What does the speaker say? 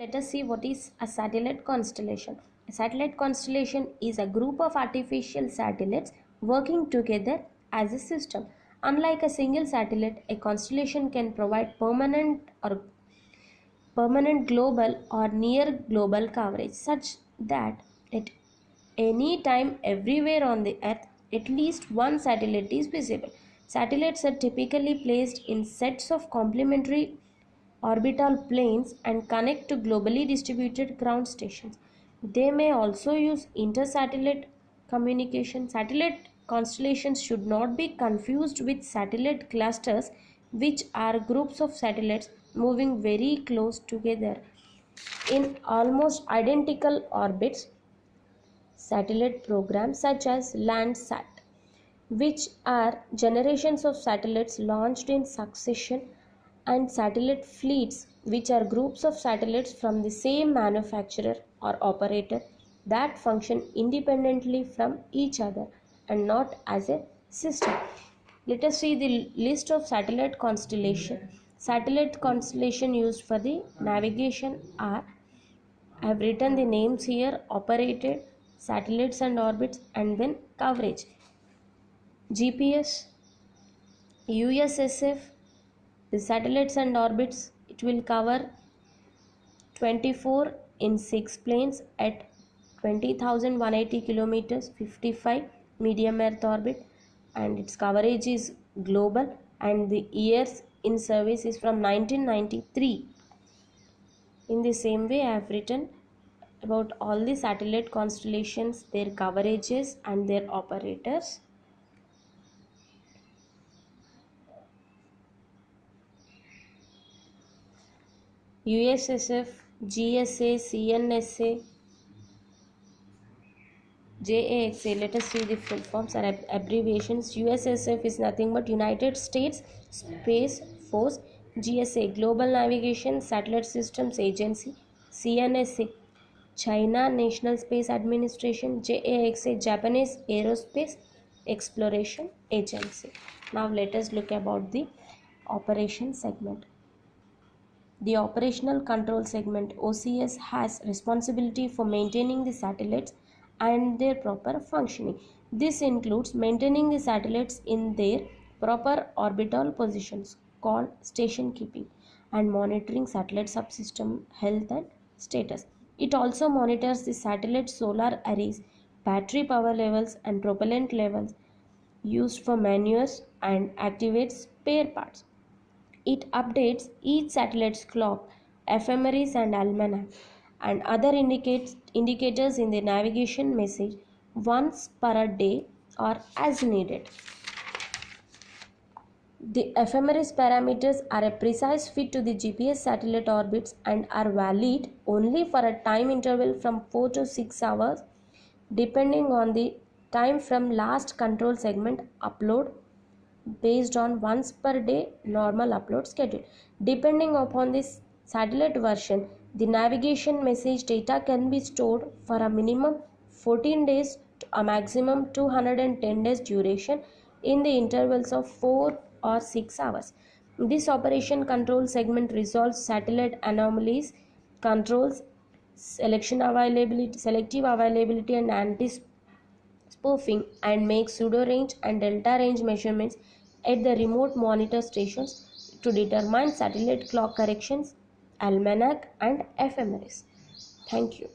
Let us see what is a satellite constellation. A satellite constellation is a group of artificial satellites working together as a system. Unlike a single satellite, a constellation can provide permanent global or near global coverage such that at any time everywhere on the earth at least one satellite is visible. Satellites are typically placed in sets of complementary orbital planes and connect to globally distributed ground stations. They may also use intersatellite communication. Satellite constellations should not be confused with satellite clusters, which are groups of satellites moving very close together in almost identical orbits. Satellite programs such as Landsat, which are generations of satellites launched in succession, and satellite fleets, which are groups of satellites from the same manufacturer or operator that function independently from each other and not as a system. Let us see the list of satellite constellation. Satellite constellation used for the navigation are, I have written the names here: operated, satellites and orbits, and then coverage. GPS, USSF, the satellites and orbits, it will cover 24 in 6 planes at 20,180 kilometers, 55 medium earth orbit, and its coverage is global, and the years in service is from 1993. In the same way, I have written about all the satellite constellations, their coverages and their operators. USSF, GSA, CNSA, JAXA. Let us see the full forms or abbreviations. USSF is nothing but United States Space Force. GSA, Global Navigation Satellite Systems Agency. CNSA, China National Space Administration. JAXA, Japanese Aerospace Exploration Agency. Now let us look about the operation segment. The Operational Control Segment (OCS) has responsibility for maintaining the satellites and their proper functioning. This includes maintaining the satellites in their proper orbital positions, called station keeping, and monitoring satellite subsystem health and status. It also monitors the satellite solar arrays, battery power levels, and propellant levels used for maneuvers and activates spare parts. It updates each satellite's clock, ephemeris and almanac, and other indicators in the navigation message once per day or as needed. The ephemeris parameters are a precise fit to the GPS satellite orbits and are valid only for a time interval from 4 to 6 hours, depending on the time from last control segment upload, based on once per day normal upload schedule. Depending upon this satellite version, the navigation message data can be stored for a minimum 14 days to a maximum 210 days duration in the intervals of 4 or 6 hours. This operation control segment resolves satellite anomalies, controls selective availability and anti-spoofing, and makes pseudo range and delta range measurements at the remote monitor stations to determine satellite clock corrections, almanac and ephemeris. Thank you.